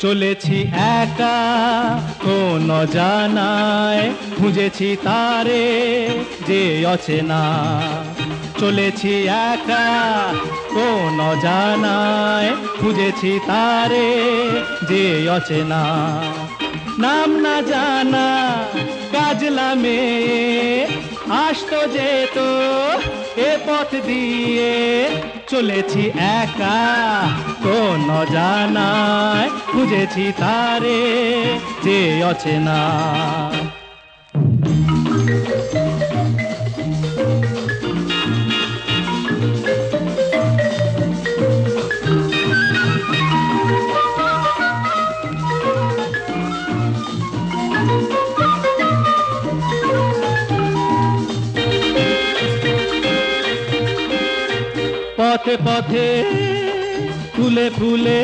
চলেছি একা কোন জানায়, খুঁজেছি তারে যে অচেনা। চলেছি একা কোন জানায়, খুঁজেছি তারে যে অচেনা। নাম না জানা কাজলা মেয়ে আসতো যেত এ পথ দিয়ে। চলেছি একা কোন জানায়, খুঁজেছি তারে যে অচেনা। পথে পথে ফুলে ফুলে